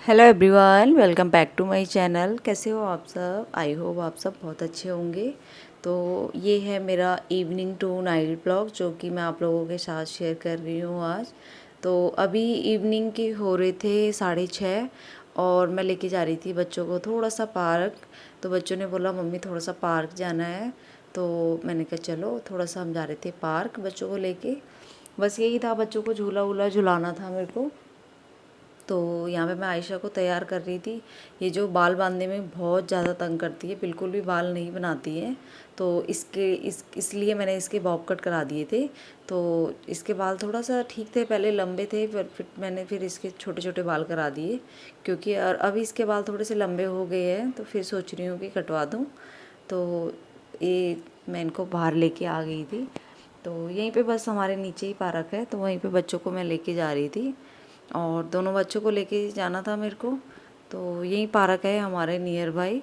Hello everyone, welcome back to my channel. कैसे हो आप सब? आई होप आप सब बहुत अच्छे होंगे। तो ये है मेरा इवनिंग टू नाइट ब्लॉग जो कि मैं आप लोगों के साथ शेयर कर रही हूँ आज। तो अभी इवनिंग के हो रहे थे 6:30 और मैं लेके जा रही थी बच्चों को थोड़ा सा पार्क। तो बच्चों ने बोला मम्मी थोड़ा सा पार्क जाना है, तो मैंने कहा चलो थोड़ा सा हम जा रहे थे पार्क बच्चों को लेके। बस यही था, बच्चों को झूला वूला झुलाना था मेरे को। तो यहाँ पे मैं आयशा को तैयार कर रही थी। ये जो बाल बांधने में बहुत ज़्यादा तंग करती है, बिल्कुल भी बाल नहीं बनाती है। तो इसलिए मैंने इसके बॉब कट करा दिए थे। तो इसके बाल थोड़ा सा ठीक थे, पहले लंबे थे, फिर मैंने इसके छोटे छोटे बाल करा दिए क्योंकि और अभी इसके बाल थोड़े से लंबे हो गए हैं, तो फिर सोच रही हूँ कि कटवा दूँ। तो ये मैं इनको बाहर लेके आ गई थी। तो यहीं पे बस हमारे नीचे ही पार्क है, तो वहीं पे बच्चों को मैं लेके जा रही थी और दोनों बच्चों को लेके जाना था मेरे को। तो यही पार्क है हमारे नियर बाई।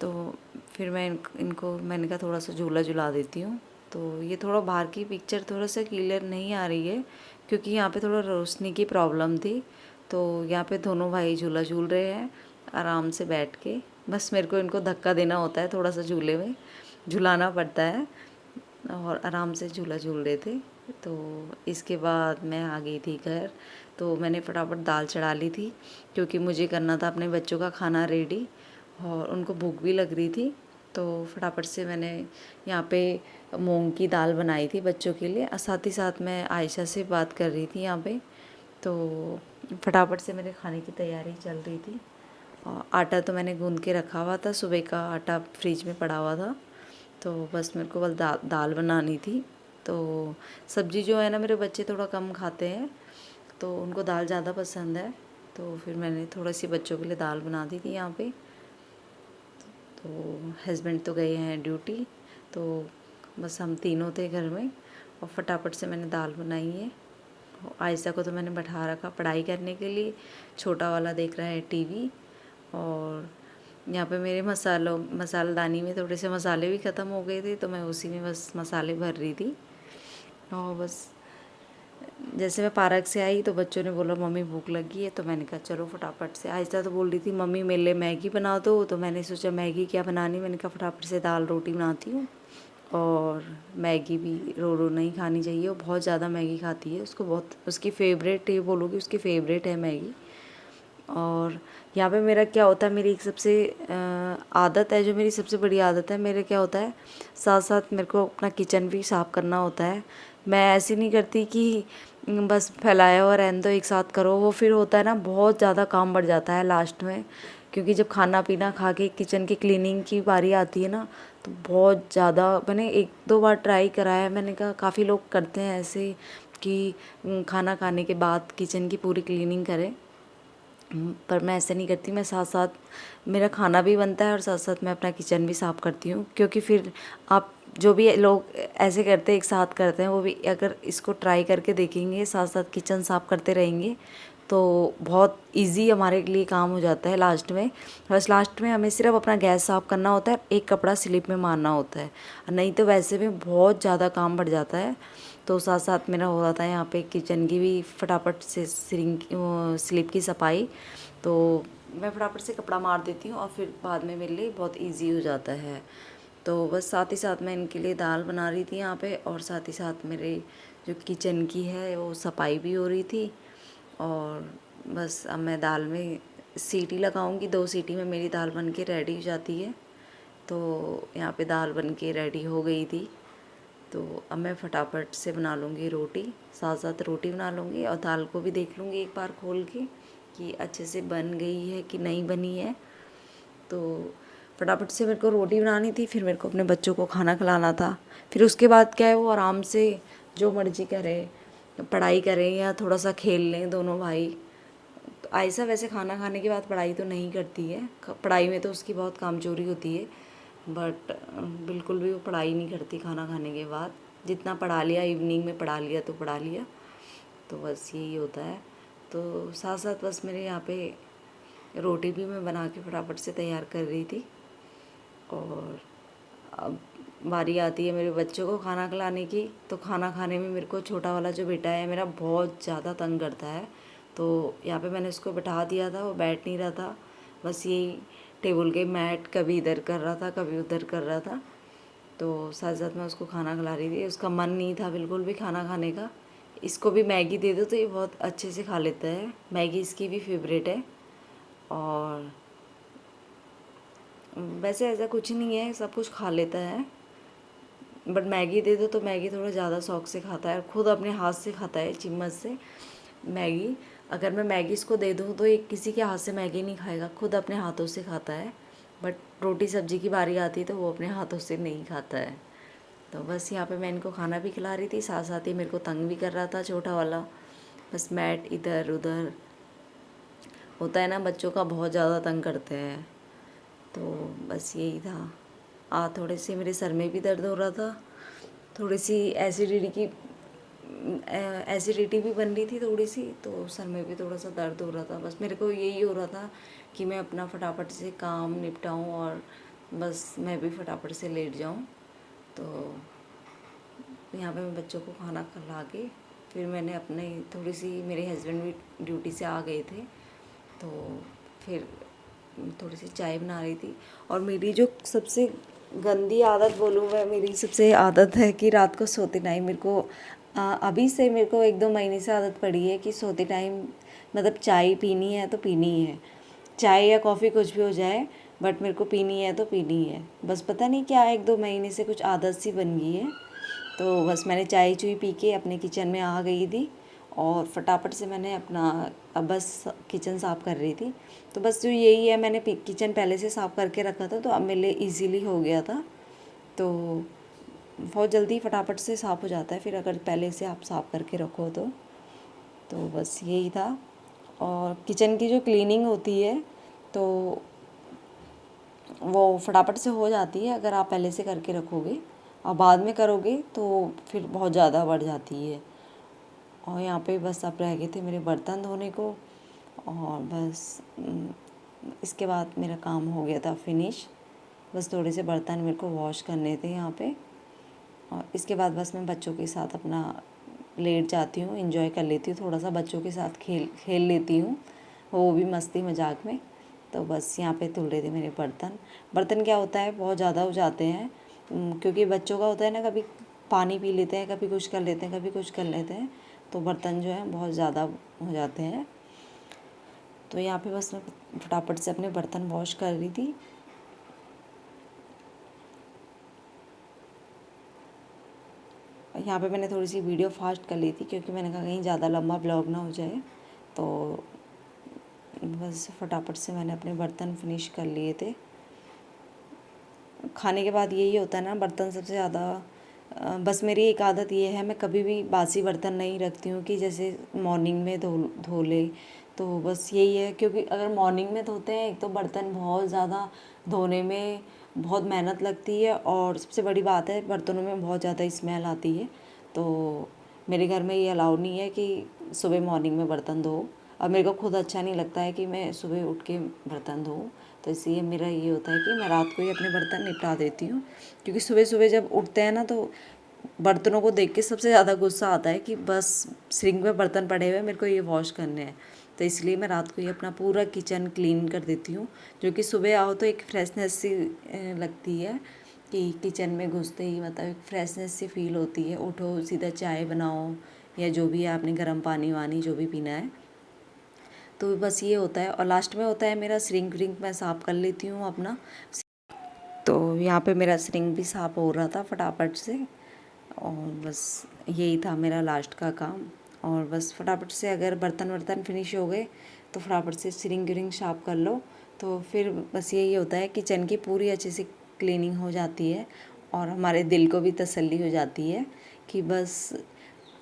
तो फिर मैं इनको मैंने कहा थोड़ा सा झूला झुला देती हूँ। तो ये थोड़ा बाहर की पिक्चर थोड़ा सा क्लियर नहीं आ रही है क्योंकि यहाँ पे थोड़ा रोशनी की प्रॉब्लम थी। तो यहाँ पे दोनों भाई झूला झूल रहे हैं आराम से बैठ के। बस मेरे को इनको धक्का देना होता है, थोड़ा सा झूले में झुलाना पड़ता है और आराम से झूला झूल रहे थे। तो इसके बाद मैं आ गई थी घर। तो मैंने फटाफट दाल चढ़ा ली थी क्योंकि मुझे करना था अपने बच्चों का खाना रेडी और उनको भूख भी लग रही थी। तो फटाफट से मैंने यहाँ पे मूंग की दाल बनाई थी बच्चों के लिए और साथ ही साथ मैं आयशा से बात कर रही थी यहाँ पे। तो फटाफट से मेरे खाने की तैयारी चल रही थी। और आटा तो मैंने गूंद के रखा हुआ था, सुबह का आटा फ्रिज में पड़ा हुआ था। तो बस मेरे को बस दाल बनानी थी। तो सब्ज़ी जो है ना, मेरे बच्चे थोड़ा कम खाते हैं तो उनको दाल ज़्यादा पसंद है। तो फिर मैंने थोड़ी सी बच्चों के लिए दाल बना दी थी यहाँ पे। तो हस्बैंड तो गए हैं ड्यूटी, तो बस हम तीनों थे घर में और फटाफट से मैंने दाल बनाई है। आयशा को तो मैंने बैठा रखा पढ़ाई करने के लिए, छोटा वाला देख रहा है टीवी। और यहाँ पे मेरे मसालेदानी में थोड़े से मसाले भी ख़त्म हो गए थे, तो मैं उसी में बस मसाले भर रही थी। और बस जैसे मैं पार्क से आई तो बच्चों ने बोला मम्मी भूख लगी है, तो मैंने कहा चलो फटाफट से। आयशा तो बोल रही थी मम्मी मेरे लिए मैगी बना दो, तो मैंने सोचा मैगी क्या बनानी, मैंने कहा फटाफट से दाल रोटी बनाती हूँ। और मैगी भी रो रो नहीं खानी चाहिए, वो बहुत ज़्यादा मैगी खाती है, उसको बहुत उसकी फ़ेवरेट, ये बोलोगी उसकी फ़ेवरेट है मैगी। और यहाँ पे मेरा क्या होता है, मेरी एक सबसे आदत है, जो मेरी सबसे बड़ी आदत है, मेरे क्या होता है साथ साथ मेरे को अपना किचन भी साफ़ करना होता है। मैं ऐसे नहीं करती कि बस फैलाया हुआ रहने दो, एक साथ करो, वो फिर होता है ना बहुत ज़्यादा काम बढ़ जाता है लास्ट में। क्योंकि जब खाना पीना खा के किचन की क्लीनिंग की बारी आती है ना, तो बहुत ज़्यादा मैंने एक दो बार ट्राई करा है। मैंने कहा काफ़ी लोग करते हैं ऐसे कि खाना खाने के बाद किचन की पूरी क्लीनिंग करें, पर मैं ऐसे नहीं करती। मैं साथ साथ मेरा खाना भी बनता है और साथ साथ मैं अपना किचन भी साफ़ करती हूँ। क्योंकि फिर आप जो भी लोग ऐसे करते हैं एक साथ करते हैं, वो भी अगर इसको ट्राई करके देखेंगे, साथ साथ किचन साफ़ करते रहेंगे, तो बहुत इजी हमारे लिए काम हो जाता है लास्ट में। बस लास्ट में हमें सिर्फ अपना गैस साफ़ करना होता है, एक कपड़ा स्लिप में मारना होता है, नहीं तो वैसे में बहुत ज़्यादा काम बढ़ जाता है। तो साथ साथ मेरा हो जाता है यहाँ पे किचन की भी फटाफट से स्लिप की सफाई। तो मैं फटाफट से कपड़ा मार देती हूँ और फिर बाद में मेरे लिए बहुत इजी हो जाता है। तो बस साथ ही साथ मैं इनके लिए दाल बना रही थी यहाँ पे, और साथ ही साथ मेरे जो किचन की है वो सफाई भी हो रही थी। और बस अब मैं दाल में सीटी लगाऊंगी, 2 सीटी में मेरी दाल बन के रेडी हो जाती है। तो यहाँ पे दाल बन के रेडी हो गई थी। तो अब मैं फटाफट से बना लूँगी रोटी, साथ साथ रोटी बना लूँगी और दाल को भी देख लूँगी एक बार खोल के कि अच्छे से बन गई है कि नहीं बनी है। तो फटाफट से मेरे को रोटी बनानी थी, फिर मेरे को अपने बच्चों को खाना खिलाना था। फिर उसके बाद क्या है, वो आराम से जो मर्जी करे, पढ़ाई करें या थोड़ा सा खेल लें दोनों भाई। तो आयशा वैसे खाना खाने के बाद पढ़ाई तो नहीं करती है, पढ़ाई में तो उसकी बहुत कामचोरी होती है, बट बिल्कुल भी वो पढ़ाई नहीं करती खाना खाने के बाद। जितना पढ़ा लिया इवनिंग में पढ़ा लिया तो पढ़ा लिया, तो बस यही होता है। तो साथ साथ बस मेरे यहाँ पे रोटी भी मैं बना के फटाफट से तैयार कर रही थी। और अब बारी आती है मेरे बच्चों को खाना खिलाने की। तो खाना खाने में मेरे को छोटा वाला जो बेटा है मेरा बहुत ज़्यादा तंग करता है। तो यहाँ पे मैंने उसको बैठा दिया था, वो बैठ नहीं रहा था, बस यही टेबल के मैट कभी इधर कर रहा था कभी उधर कर रहा था। तो साथ साथ मैं उसको खाना खिला रही थी, उसका मन नहीं था बिल्कुल भी खाना खाने का। इसको भी मैगी दे दो तो ये बहुत अच्छे से खा लेता है, मैगी इसकी भी फेवरेट है। और वैसे ऐसा कुछ नहीं है, सब कुछ खा लेता है, बट मैगी दे दो तो मैगी थोड़ा ज़्यादा शौक से खाता है, खुद अपने हाथ से खाता है चम्मच से मैगी। अगर मैं मैगी इसको दे दूँ तो ये किसी के हाथ से मैगी नहीं खाएगा, खुद अपने हाथों से खाता है। बट रोटी सब्जी की बारी आती है तो वो अपने हाथों से नहीं खाता है। तो बस यहाँ पे मैं इनको खाना भी खिला रही थी, साथ साथ ही मेरे को तंग भी कर रहा था छोटा वाला। बस मैट इधर उधर होता है ना, बच्चों का बहुत ज़्यादा तंग करते हैं। तो बस यही था। थोड़े से मेरे सर में भी दर्द हो रहा था, थोड़ी सी एसिडिटी भी बन रही थी थोड़ी सी, तो सर में भी थोड़ा सा दर्द हो रहा था। बस मेरे को यही हो रहा था कि मैं अपना फटाफट से काम निपटाऊं और बस मैं भी फटाफट से लेट जाऊं। तो यहाँ पे मैं बच्चों को खाना खिला के फिर मैंने अपने थोड़ी सी, मेरे हस्बैंड भी ड्यूटी से आ गए थे तो फिर थोड़ी सी चाय बना रही थी। और मेरी जो सबसे गंदी आदत बोलूँ मैं, मेरी सबसे आदत है कि रात को सोते टाइम मेरे को अभी से मेरे को 1-2 महीने से आदत पड़ी है कि सोते टाइम मतलब चाय पीनी है तो पीनी ही है, चाय या कॉफ़ी कुछ भी हो जाए, बट मेरे को पीनी है तो पीनी है। बस पता नहीं क्या 1-2 महीने से कुछ आदत सी बन गई है। तो बस मैंने चाय चुई पी के अपने किचन में आ गई थी और फटाफट से मैंने अपना अब बस किचन साफ़ कर रही थी। तो बस जो यही है, मैंने किचन पहले से साफ़ करके रखा था तो अब मेरे लिए ईज़िली हो गया था। तो बहुत जल्दी फटाफट से साफ़ हो जाता है फिर अगर पहले से आप साफ़ करके रखो तो बस यही था। और किचन की जो क्लीनिंग होती है तो वो फटाफट से हो जाती है अगर आप पहले से करके रखोगे, और बाद में करोगे तो फिर बहुत ज़्यादा बढ़ जाती है। और यहाँ पे बस अब रह गए थे मेरे बर्तन धोने को, और बस इसके बाद मेरा काम हो गया था फिनिश। बस थोड़े से बर्तन मेरे को वॉश करने थे यहाँ पे, और इसके बाद बस मैं बच्चों के साथ अपना लेट जाती हूँ, एंजॉय कर लेती हूँ, थोड़ा सा बच्चों के साथ खेल लेती हूँ, वो भी मस्ती मजाक में। तो बस यहाँ पे धुल रहे थे मेरे बर्तन क्या होता है बहुत ज़्यादा हो जाते हैं, क्योंकि बच्चों का होता है ना, कभी पानी पी लेते हैं, कभी कुछ कर लेते हैं, कभी कुछ कर लेते हैं, तो बर्तन जो है बहुत ज़्यादा हो जाते हैं। तो यहाँ पे बस मैं फटाफट से अपने बर्तन वॉश कर रही थी। यहाँ पे मैंने थोड़ी सी वीडियो फास्ट कर ली थी क्योंकि मैंने कहा कहीं ज़्यादा लंबा ब्लॉग ना हो जाए, तो बस फटाफट से मैंने अपने बर्तन फिनिश कर लिए थे। खाने के बाद यही होता है ना, बर्तन सबसे ज़्यादा बस मेरी एक आदत ये है, मैं कभी भी बासी बर्तन नहीं रखती हूँ कि जैसे मॉर्निंग में धो ले, तो बस यही है। क्योंकि अगर मॉर्निंग में धोते हैं एक तो बर्तन बहुत ज़्यादा धोने में बहुत मेहनत लगती है, और सबसे बड़ी बात है बर्तनों में बहुत ज़्यादा स्मेल आती है। तो मेरे घर में ये अलाउ नहीं है कि सुबह मॉर्निंग में बर्तन धो, और मेरे को खुद अच्छा नहीं लगता है कि मैं सुबह उठ के बर्तन धोऊँ। तो इसलिए मेरा ये होता है कि मैं रात को ही अपने बर्तन निपटा देती हूँ, क्योंकि सुबह सुबह जब उठते हैं ना तो बर्तनों को देख के सबसे ज़्यादा गुस्सा आता है कि बस सिंक में बर्तन पड़े हुए हैं, मेरे को ये वॉश करने हैं। तो इसलिए मैं रात को ही अपना पूरा किचन क्लीन कर देती हूँ, जो कि सुबह आओ तो एक फ्रेशनेस सी लगती है कि किचन में घुसते ही मतलब एक फ्रेशनेस सी फील होती है। उठो सीधा चाय बनाओ या जो भी है आपने गर्म पानी वानी जो भी पीना है, तो बस ये होता है। और लास्ट में होता है मेरा सिंक विंक मैं साफ़ कर लेती हूँ अपना। तो यहाँ पे मेरा सिंक भी साफ़ हो रहा था फटाफट से, और बस यही था मेरा लास्ट का काम। और बस फटाफट से अगर बर्तन वर्तन फिनिश हो गए तो फटाफट से सिरिंग गिरिंग साफ़ कर लो, तो फिर बस यही होता है किचन की पूरी अच्छे से क्लीनिंग हो जाती है, और हमारे दिल को भी तसल्ली हो जाती है कि बस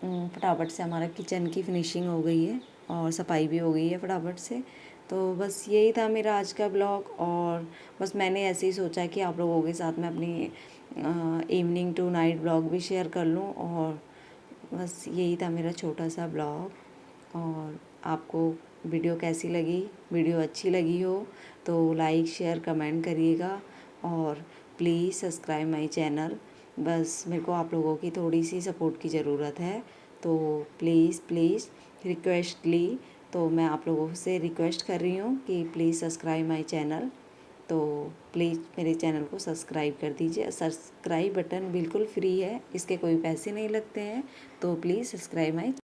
फटाफट से हमारा किचन की फिनिशिंग हो गई है और सफाई भी हो गई है फटाफट से। तो बस यही था मेरा आज का ब्लॉग, और बस मैंने ऐसे ही सोचा कि आप लोगों के साथ में अपनी इवनिंग टू नाइट ब्लॉग भी शेयर कर लूँ, और बस यही था मेरा छोटा सा ब्लॉग। और आपको वीडियो कैसी लगी, वीडियो अच्छी लगी हो तो लाइक शेयर कमेंट करिएगा, और प्लीज़ सब्सक्राइब माई चैनल। बस मेरे को आप लोगों की थोड़ी सी सपोर्ट की ज़रूरत है, तो प्लीज़ प्लीज़ रिक्वेस्टली तो मैं आप लोगों से रिक्वेस्ट कर रही हूँ कि प्लीज़ सब्सक्राइब माय चैनल। तो प्लीज़ मेरे चैनल को सब्सक्राइब कर दीजिए। सब्सक्राइब बटन बिल्कुल फ्री है, इसके कोई पैसे नहीं लगते हैं। तो प्लीज़ सब्सक्राइब माय